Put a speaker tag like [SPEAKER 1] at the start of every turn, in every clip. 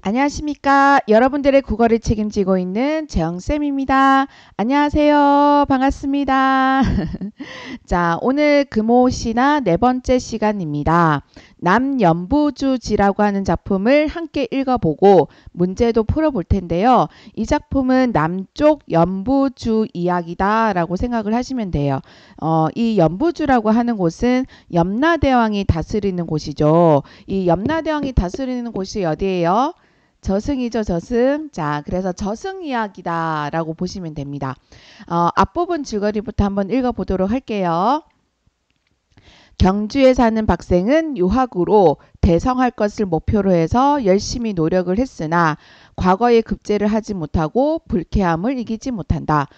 [SPEAKER 1] 안녕하십니까. 여러분들의 국어를 책임지고 있는 재영쌤입니다. 안녕하세요. 반갑습니다. 자, 오늘 금오시나 네 번째 시간입니다. 남연부주지라고 하는 작품을 함께 읽어보고 문제도 풀어볼 텐데요. 이 작품은 남쪽 연부주 이야기다 라고 생각을 하시면 돼요. 이 연부주라고 하는 곳은 염라대왕이 다스리는 곳이죠. 이 염라대왕이 다스리는 곳이 어디예요? 저승이죠, 저승. 자, 그래서 저승 이야기다 라고 보시면 됩니다. 앞부분 줄거리부터 한번 읽어보도록 할게요. 경주에 사는 박생은 유학으로 대성할 것을 목표로 해서 열심히 노력을 했으나 과거에 급제를 하지 못하고 불쾌함을 이기지 못한다.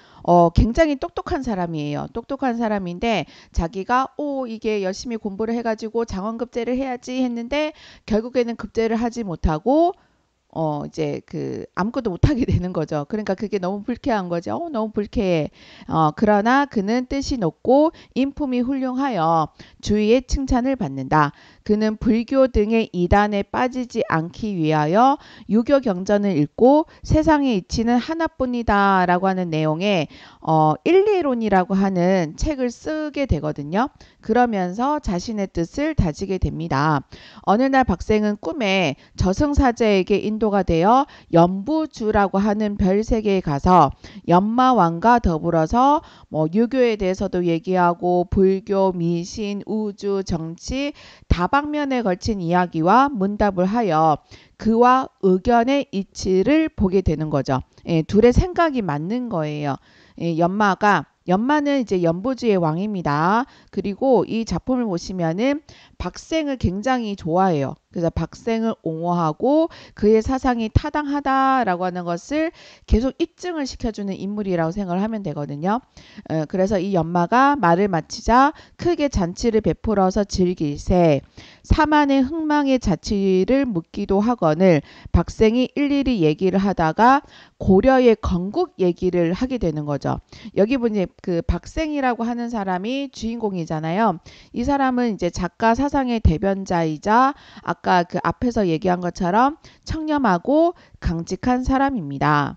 [SPEAKER 1] 굉장히 똑똑한 사람이에요. 똑똑한 사람인데 자기가 이게 열심히 공부를 해가지고 장원급제를 해야지 했는데 결국에는 급제를 하지 못하고 이제 아무것도 못하게 되는 거죠. 그러니까 그게 너무 불쾌한 거죠. 너무 불쾌해. 그러나 그는 뜻이 높고 인품이 훌륭하여 주위의 칭찬을 받는다. 그는 불교 등의 이단에 빠지지 않기 위하여 유교 경전을 읽고 세상의 이치는 하나뿐이다 라고 하는 내용의 일리론이라고 하는 책을 쓰게 되거든요. 그러면서 자신의 뜻을 다지게 됩니다. 어느 날 박생은 꿈에 저승사자에게 인도가 되어 연부주라고 하는 별세계에 가서 연마왕과 더불어서 유교에 대해서도 얘기하고 불교, 미신, 우주, 정치 다방면에 걸친 이야기와 문답을 하여 그와 의견의 이치를 보게 되는 거죠. 둘의 생각이 맞는 거예요. 연마는 이제 연부주의 왕입니다. 그리고 이 작품을 보시면은 박생을 굉장히 좋아해요. 그래서 박생을 옹호하고 그의 사상이 타당하다라고 하는 것을 계속 입증을 시켜주는 인물이라고 생각을 하면 되거든요. 그래서 이 연마가 말을 마치자 크게 잔치를 베풀어서 즐길새 사만의 흥망의 자취를 묻기도 하거늘 박생이 일일이 얘기를 하다가 고려의 건국 얘기를 하게 되는 거죠. 여기 보니 그 박생이라고 하는 사람이 주인공이잖아요. 이 사람은 이제 작가 사상의 대변자이자 아까 그 앞에서 얘기한 것처럼 청렴하고 강직한 사람입니다.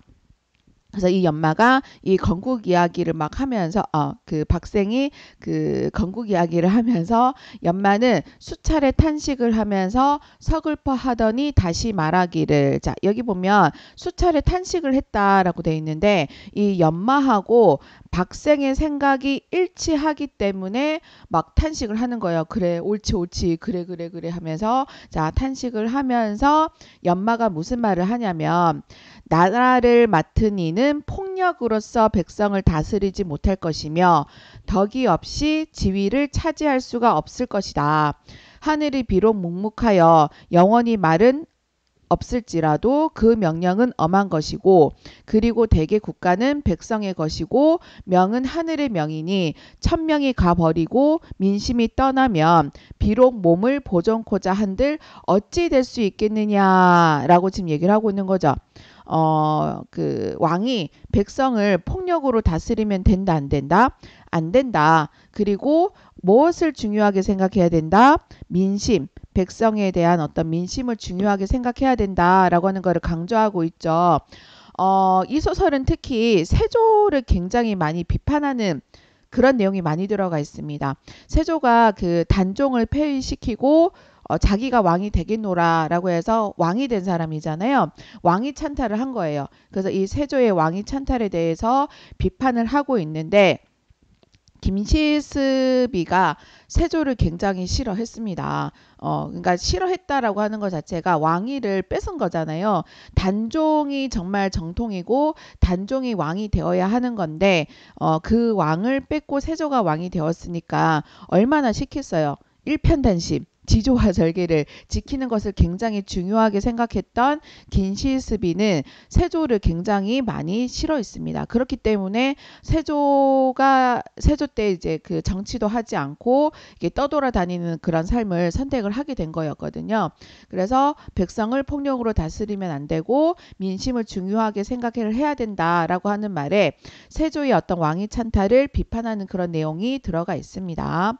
[SPEAKER 1] 그래서 이 연마가 이 건국 이야기를 막 하면서 그 박생이 그 건국 이야기를 하면서 연마는 수차례 탄식을 하면서 서글퍼 하더니 다시 말하기를, 자 여기 보면 수차례 탄식을 했다라고 돼 있는데 이 연마하고 박생의 생각이 일치하기 때문에 막 탄식을 하는 거예요. 그래 옳지 그래 하면서 자 탄식을 하면서 연마가 무슨 말을 하냐면 나라를 맡은 이는 폭력으로서 백성을 다스리지 못할 것이며 덕이 없이 지위를 차지할 수가 없을 것이다. 하늘이 비록 묵묵하여 영원히 말은 없을지라도 그 명령은 엄한 것이고 그리고 대개 국가는 백성의 것이고 명은 하늘의 명이니 천명이 가버리고 민심이 떠나면 비록 몸을 보존코자 한들 어찌 될 수 있겠느냐라고 지금 얘기를 하고 있는 거죠. 그 왕이 백성을 폭력으로 다스리면 된다, 안 된다? 안 된다. 그리고 무엇을 중요하게 생각해야 된다? 민심, 백성에 대한 어떤 민심을 중요하게 생각해야 된다라고 하는 것을 강조하고 있죠. 이 소설은 특히 세조를 굉장히 많이 비판하는 그런 내용이 많이 들어가 있습니다. 세조가 그 단종을 폐위시키고 자기가 왕이 되겠노라 라고 해서 왕이 된 사람이잖아요. 왕위 찬탈을 한 거예요. 그래서 이 세조의 왕위 찬탈에 대해서 비판을 하고 있는데 김시습이가 세조를 굉장히 싫어했습니다. 그러니까 싫어했다라고 하는 것 자체가 왕위를 뺏은 거잖아요. 단종이 정말 정통이고 단종이 왕이 되어야 하는 건데 그 왕을 뺏고 세조가 왕이 되었으니까 얼마나 싫겠어요. 일편단심. 지조와 절개를 지키는 것을 굉장히 중요하게 생각했던 긴시스비는 세조를 굉장히 많이 싫어했습니다. 그렇기 때문에 세조 때 이제 그 정치도 하지 않고 이게 떠돌아다니는 그런 삶을 선택을 하게 된 거였거든요. 그래서 백성을 폭력으로 다스리면 안 되고 민심을 중요하게 생각을 해야 된다라고 하는 말에 세조의 어떤 왕위 찬탈을 비판하는 그런 내용이 들어가 있습니다.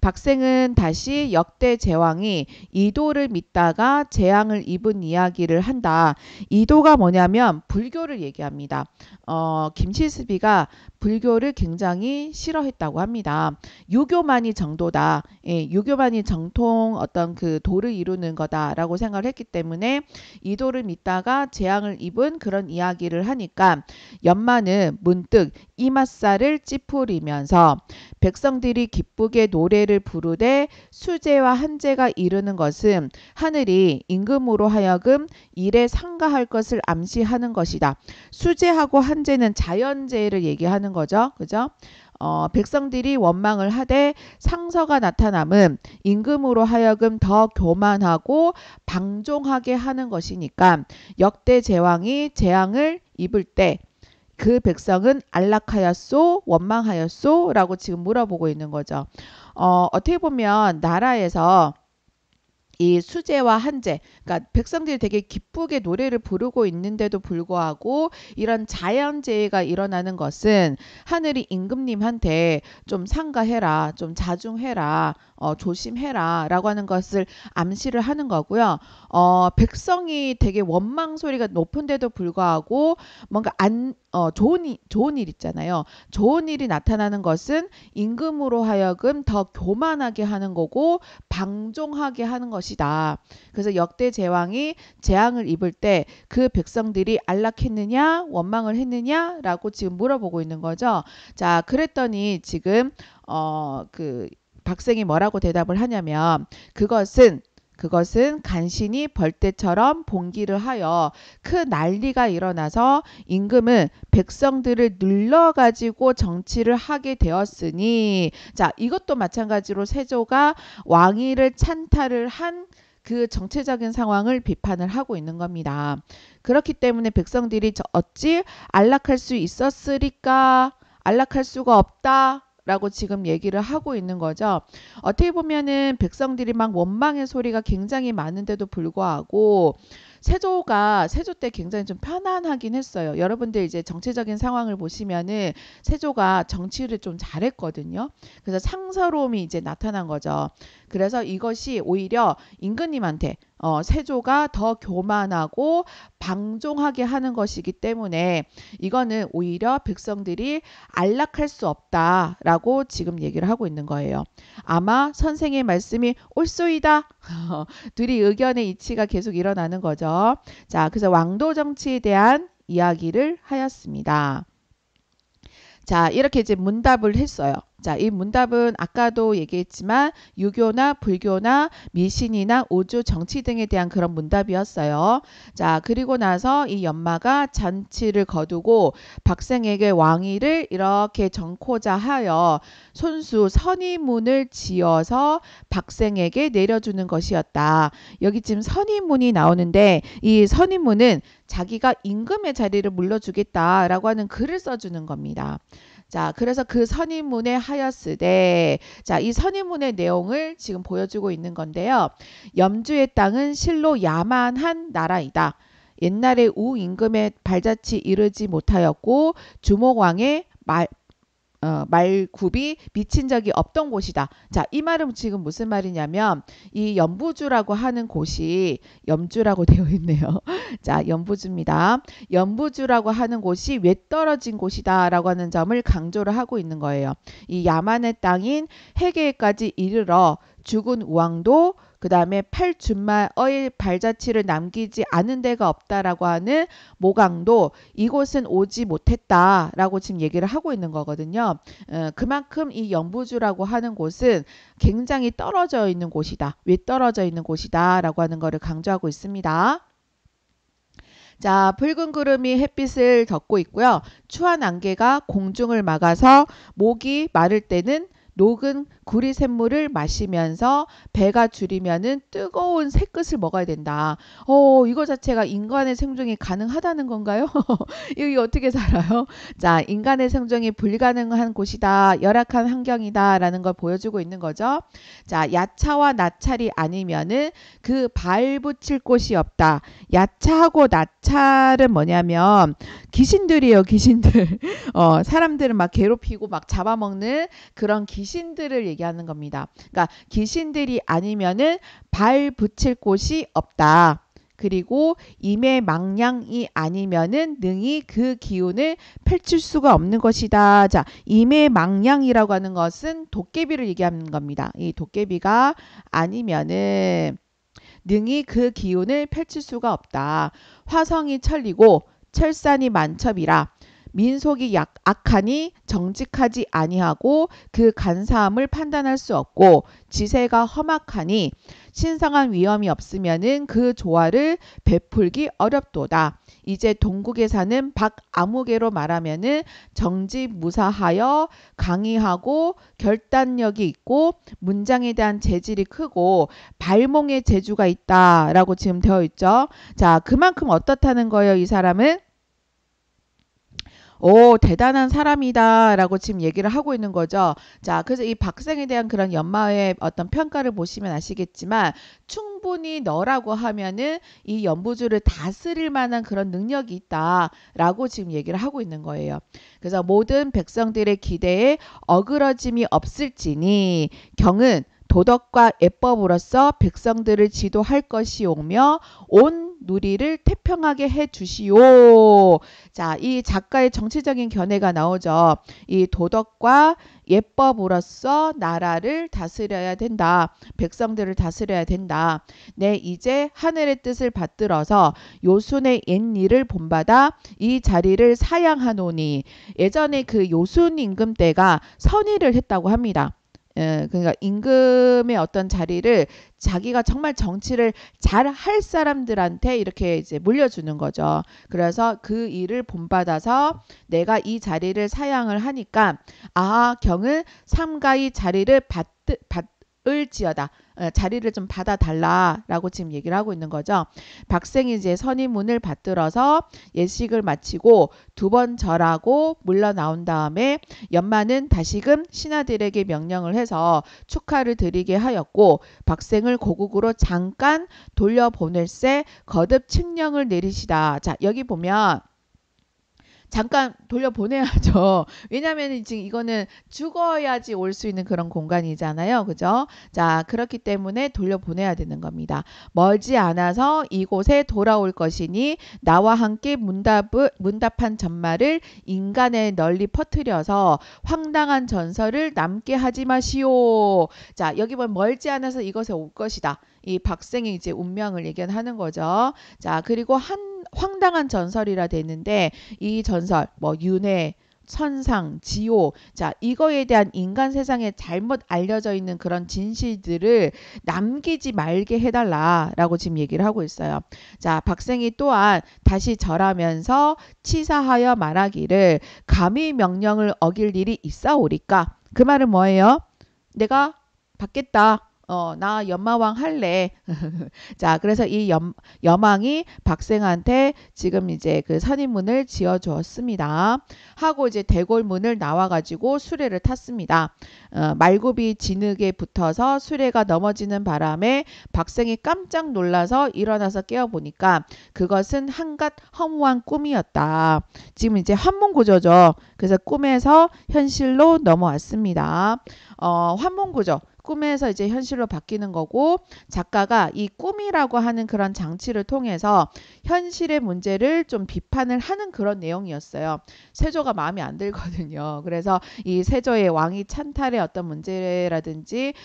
[SPEAKER 1] 박생은 다시 역대 제왕이 이도를 믿다가 재앙을 입은 이야기를 한다. 이도가 뭐냐면 불교를 얘기합니다. 김시습이가 불교를 굉장히 싫어했다고 합니다. 유교만이 정도다. 예, 유교만이 정통 어떤 그 도를 이루는 거다라고 생각을 했기 때문에 이도를 믿다가 재앙을 입은 그런 이야기를 하니까 연마는 문득 이맛살을 찌푸리면서 백성들이 기쁘게 노래를 부르되 수재와 한재가 이르는 것은 하늘이 임금으로 하여금 일에 상가할 것을 암시하는 것이다. 수재하고 한재는 자연재해를 얘기하는 거죠. 그죠? 백성들이 원망을 하되 상서가 나타남은 임금으로 하여금 더 교만하고 방종하게 하는 것이니까 역대 제왕이 재앙을 입을 때 그 백성은 안락하였소 원망하였소 라고 지금 물어보고 있는 거죠. 어떻게 보면 나라에서 이 수재와 한재, 그러니까 백성들이 되게 기쁘게 노래를 부르고 있는데도 불구하고 이런 자연재해가 일어나는 것은 하늘이 임금님한테 좀 상가해라, 좀 자중해라, 조심해라 라고 하는 것을 암시를 하는 거고요. 백성이 되게 원망 소리가 높은데도 불구하고 뭔가 좋은 일 있잖아요. 좋은 일이 나타나는 것은 임금으로 하여금 더 교만하게 하는 거고 방종하게 하는 것이다. 그래서 역대 제왕이 재앙을 입을 때 그 백성들이 안락했느냐 원망을 했느냐라고 지금 물어보고 있는 거죠. 자, 그랬더니 지금 그 박생이 뭐라고 대답을 하냐면 그것은 간신히 벌떼처럼 봉기를 하여 큰 난리가 일어나서 임금은 백성들을 눌러가지고 정치를 하게 되었으니, 자, 이것도 마찬가지로 세조가 왕위를 찬탈을 한 그 정체적인 상황을 비판을 하고 있는 겁니다. 그렇기 때문에 백성들이 어찌 안락할 수 있었으리까? 안락할 수가 없다. 라고 지금 얘기를 하고 있는 거죠. 어떻게 보면은 백성들이 막 원망의 소리가 굉장히 많은데도 불구하고 세조 때 굉장히 좀 편안하긴 했어요. 여러분들 이제 정치적인 상황을 보시면은 세조가 정치를 좀 잘했거든요. 그래서 상서로움이 이제 나타난 거죠. 그래서 이것이 오히려 임금님한테 세조가 더 교만하고 방종하게 하는 것이기 때문에 이거는 오히려 백성들이 안락할 수 없다라고 지금 얘기를 하고 있는 거예요. 아마 선생의 말씀이 옳소이다. 둘이 의견의 이치가 계속 일어나는 거죠. 자, 그래서 왕도 정치에 대한 이야기를 하였습니다. 자, 이렇게 이제 문답을 했어요. 자, 이 문답은 아까도 얘기했지만 유교나 불교나 미신이나 우주 정치 등에 대한 그런 문답이었어요. 자, 그리고 나서 이 연마가 잔치를 거두고 박생에게 왕위를 이렇게 정코자 하여 손수 선의문을 지어서 박생에게 내려주는 것이었다. 여기 지금 선의문이 나오는데 이 선의문은 자기가 임금의 자리를 물려주겠다라고 하는 글을 써주는 겁니다. 자, 그래서 그 선의문에 하였으되, 자, 이 선의문의 내용을 지금 보여주고 있는 건데요. 염주의 땅은 실로 야만한 나라이다. 옛날에 우 임금의 발자취 이르지 못하였고 주목왕의 말굽이 미친 적이 없던 곳이다. 자, 이 말은 지금 무슨 말이냐면 이 연부주라고 하는 곳이 염주라고 되어 있네요. 자, 연부주입니다. 연부주라고 하는 곳이 외떨어진 곳이다 라고 하는 점을 강조를 하고 있는 거예요. 이 야만의 땅인 해계까지 이르러 죽은 우왕도 그 다음에 팔준마의 발자취를 남기지 않은 데가 없다라고 하는 모강도 이곳은 오지 못했다라고 지금 얘기를 하고 있는 거거든요. 그만큼 이 연부주라고 하는 곳은 굉장히 떨어져 있는 곳이다. 왜 떨어져 있는 곳이다 라고 하는 것을 강조하고 있습니다. 자, 붉은 구름이 햇빛을 덮고 있고요. 추한 안개가 공중을 막아서 목이 마를 때는 녹은 구리 샘물을 마시면서 배가 줄이면은 뜨거운 새끝을 먹어야 된다. 이거 자체가 인간의 생존이 가능하다는 건가요? 여기 어떻게 살아요? 자, 인간의 생존이 불가능한 곳이다. 열악한 환경이다. 라는 걸 보여주고 있는 거죠. 자, 야차와 나찰이 아니면은 그 발 붙일 곳이 없다. 야차하고 나찰은 뭐냐면 귀신들이에요, 귀신들. 사람들을 막 괴롭히고 막 잡아먹는 그런 귀신들을 얘기하는 겁니다. 그러니까 귀신들이 아니면은 발 붙일 곳이 없다. 그리고 임의망량이 아니면은 능히 그 기운을 펼칠 수가 없는 것이다. 자, 임의망량이라고 하는 것은 도깨비를 얘기하는 겁니다. 이 도깨비가 아니면은 능히 그 기운을 펼칠 수가 없다. 화성이 천리고 철산이 만첩이라 민속이 악하니 정직하지 아니하고 그 간사함을 판단할 수 없고 지세가 험악하니 신성한 위험이 없으면은 그 조화를 베풀기 어렵도다. 이제 동국에 사는 박아무개로 말하면은 정직무사하여 강의하고 결단력이 있고 문장에 대한 재질이 크고 발몽의 재주가 있다라고 지금 되어 있죠. 자, 그만큼 어떻다는 거예요, 이 사람은? 대단한 사람이다 라고 지금 얘기를 하고 있는 거죠. 자, 그래서 이 박생에 대한 그런 연마의 어떤 평가를 보시면 아시겠지만 충분히 너라고 하면은 이 연부주를 다스릴 만한 그런 능력이 있다 라고 지금 얘기를 하고 있는 거예요. 그래서 모든 백성들의 기대에 어그러짐이 없을지니 경은 도덕과 예법으로서 백성들을 지도할 것이오며 온 누리를 태평하게 해 주시오. 자, 이 작가의 정치적인 견해가 나오죠. 이 도덕과 예법으로서 나라를 다스려야 된다. 백성들을 다스려야 된다. 네, 이제 하늘의 뜻을 받들어서 요순의 옛일을 본받아 이 자리를 사양하노니 예전에 그 요순 임금 때가 선의를 했다고 합니다. 그러니까 임금의 어떤 자리를 자기가 정말 정치를 잘 할 사람들한테 이렇게 이제 물려주는 거죠. 그래서 그 일을 본받아서 내가 이 자리를 사양을 하니까 경은 삼가이 자리를 받을지어다. 자리를 좀 받아달라라고 지금 얘기를 하고 있는 거죠. 박생이 이제 선임문을 받들어서 예식을 마치고 두 번 절하고 물러 나온 다음에 연마는 다시금 신하들에게 명령을 해서 축하를 드리게 하였고 박생을 고국으로 잠깐 돌려보낼새 거듭 칙령을 내리시다. 자, 여기 보면 잠깐 돌려보내야죠. 왜냐하면 지금 이거는 죽어야지 올 수 있는 그런 공간이잖아요. 그죠? 자, 그렇기 때문에 돌려보내야 되는 겁니다. 멀지 않아서 이곳에 돌아올 것이니 나와 함께 문답한 전말을 인간에 널리 퍼뜨려서 황당한 전설을 남게 하지 마시오. 자, 여기 보면 멀지 않아서 이곳에 올 것이다. 이 박생의 이제 운명을 예견하는 거죠. 자, 그리고 황당한 전설이라 돼 있는데 이 전설 뭐 윤회 천상, 지호, 자, 이거에 대한 인간 세상에 잘못 알려져 있는 그런 진실들을 남기지 말게 해달라라고 지금 얘기를 하고 있어요. 자, 박생이 또한 다시 절하면서 치사하여 말하기를 감히 명령을 어길 일이 있사오리까? 그 말은 뭐예요? 내가 받겠다. 나 연마왕 할래. 자, 그래서 이 여망이 박생한테 지금 이제 그 선임문을 지어 주었습니다. 하고 이제 대궐문을 나와가지고 수레를 탔습니다. 말굽이 진흙에 붙어서 수레가 넘어지는 바람에 박생이 깜짝 놀라서 일어나서 깨어보니까 그것은 한갓 허무한 꿈이었다. 지금 이제 환몽구조죠. 그래서 꿈에서 현실로 넘어왔습니다. 환몽구조. 꿈에서 이제 현실로 바뀌는 거고 작가가 이 꿈이라고 하는 그런 장치를 통해서 현실의 문제를 좀 비판을 하는 그런 내용이었어요. 세조가 마음에 안 들거든요. 그래서 이 세조의 왕위 찬탈의 어떤 문제라든지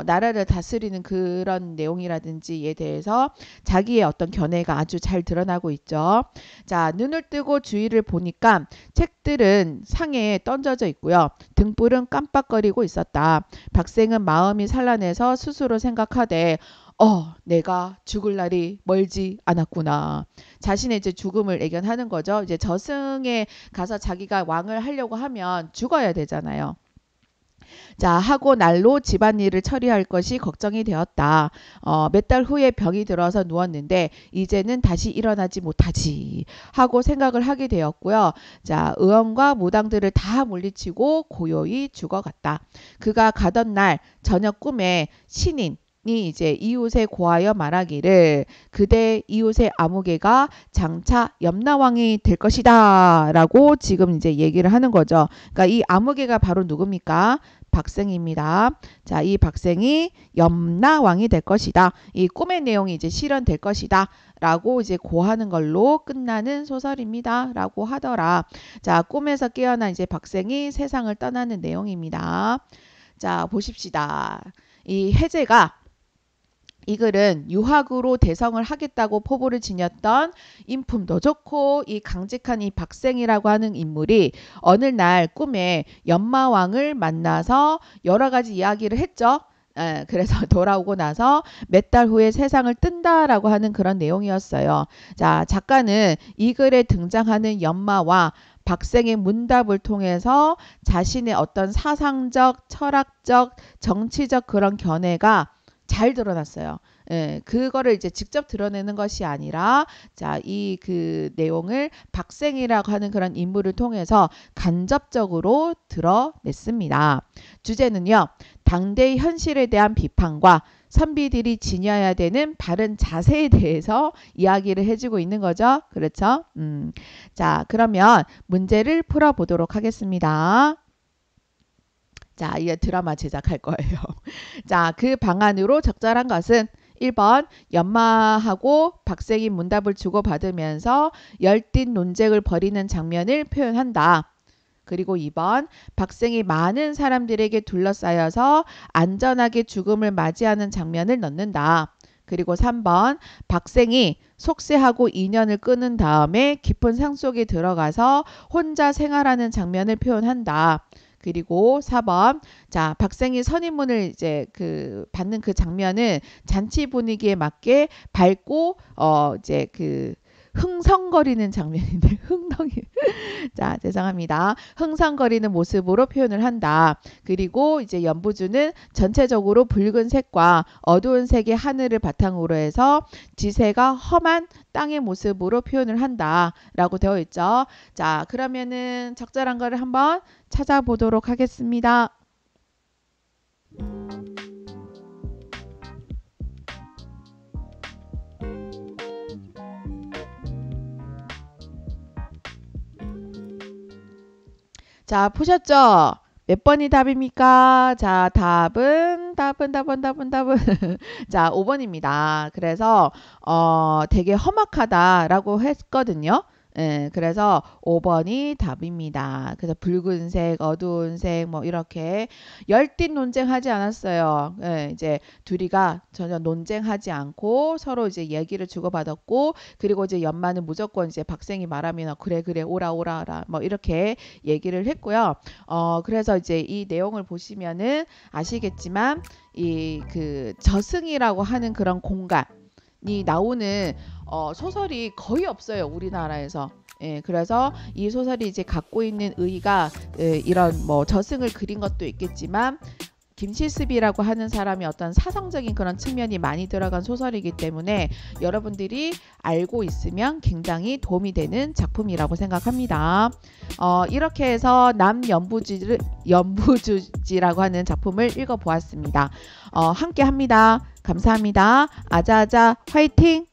[SPEAKER 1] 나라를 다스리는 그런 내용이라든지에 대해서 자기의 어떤 견해가 아주 잘 드러나고 있죠. 자, 눈을 뜨고 주위를 보니까 책들은 상에 던져져 있고요. 등불은 깜빡거리고 있었다. 박생은 마음이 산란해서 스스로 생각하되 내가 죽을 날이 멀지 않았구나. 자신의 이제 죽음을 예견하는 거죠. 이제 저승에 가서 자기가 왕을 하려고 하면 죽어야 되잖아요. 자, 하고 날로 집안일을 처리할 것이 걱정이 되었다. 몇 달 후에 병이 들어서 누웠는데 이제는 다시 일어나지 못하지 하고 생각을 하게 되었고요. 자, 의원과 무당들을 다 물리치고 고요히 죽어갔다. 그가 가던 날 저녁 꿈에 신인 이 이제 이웃에 고하여 말하기를 그대 이웃의 아무개가 장차 염라왕이 될 것이다 라고 지금 이제 얘기를 하는 거죠. 그러니까 이 아무개가 바로 누굽니까? 박생입니다. 자, 이 박생이 염라왕이 될 것이다. 이 꿈의 내용이 이제 실현될 것이다 라고 이제 고하는 걸로 끝나는 소설입니다 라고 하더라. 자, 꿈에서 깨어난 이제 박생이 세상을 떠나는 내용입니다. 자, 보십시다. 이 해제가 이 글은 유학으로 대성을 하겠다고 포부를 지녔던 인품도 좋고 이 강직한 이 박생이라고 하는 인물이 어느 날 꿈에 연마왕을 만나서 여러 가지 이야기를 했죠. 그래서 돌아오고 나서 몇 달 후에 세상을 뜬다라고 하는 그런 내용이었어요. 자, 작가는 이 글에 등장하는 연마와 박생의 문답을 통해서 자신의 어떤 사상적, 철학적, 정치적 그런 견해가 잘 드러났어요. 그거를 이제 직접 드러내는 것이 아니라 자, 이 그 내용을 박생이라고 하는 그런 인물을 통해서 간접적으로 드러냈습니다. 주제는요. 당대의 현실에 대한 비판과 선비들이 지녀야 되는 바른 자세에 대해서 이야기를 해주고 있는 거죠. 그렇죠? 자, 그러면 문제를 풀어보도록 하겠습니다. 자, 이게 드라마 제작할 거예요. 자, 그 방안으로 적절한 것은 1번 연마하고 박생이 문답을 주고받으면서 열띤 논쟁을 벌이는 장면을 표현한다. 그리고 2번 박생이 많은 사람들에게 둘러싸여서 안전하게 죽음을 맞이하는 장면을 넣는다. 그리고 3번 박생이 속세하고 인연을 끊은 다음에 깊은 산속에 들어가서 혼자 생활하는 장면을 표현한다. 그리고 4번 자, 박생이 선임문을 이제 그 받는 그 장면은 잔치 분위기에 맞게 밝고 이제 그 흥성거리는 장면인데 자, 죄송합니다. 흥성거리는 모습으로 표현을 한다. 그리고 이제 연부주는 전체적으로 붉은색과 어두운 색의 하늘을 바탕으로 해서 지세가 험한 땅의 모습으로 표현을 한다 라고 되어 있죠. 자, 그러면은 적절한 거를 한번 찾아보도록 하겠습니다. 자, 푸셨죠? 몇 번이 답입니까? 자, 답은 자, 5번입니다. 그래서 되게 험악하다라고 했거든요. 그래서 5번이 답입니다. 그래서 붉은색, 어두운색 뭐 이렇게 열띤 논쟁하지 않았어요. 이제 둘이가 전혀 논쟁하지 않고 서로 이제 얘기를 주고받았고 그리고 이제 연마는 무조건 이제 박생이 말하면 그래 오라 뭐 이렇게 얘기를 했고요. 그래서 이제 이 내용을 보시면은 아시겠지만 이 그 저승이라고 하는 그런 공간이 나오는 소설이 거의 없어요. 우리나라에서. 그래서 이 소설이 이제 갖고 있는 의의가 이런 뭐 저승을 그린 것도 있겠지만 김실습이라고 하는 사람이 어떤 사상적인 그런 측면이 많이 들어간 소설이기 때문에 여러분들이 알고 있으면 굉장히 도움이 되는 작품이라고 생각합니다. 이렇게 해서 남연부주지라고 하는 작품을 읽어보았습니다. 함께 합니다. 감사합니다. 아자아자 화이팅!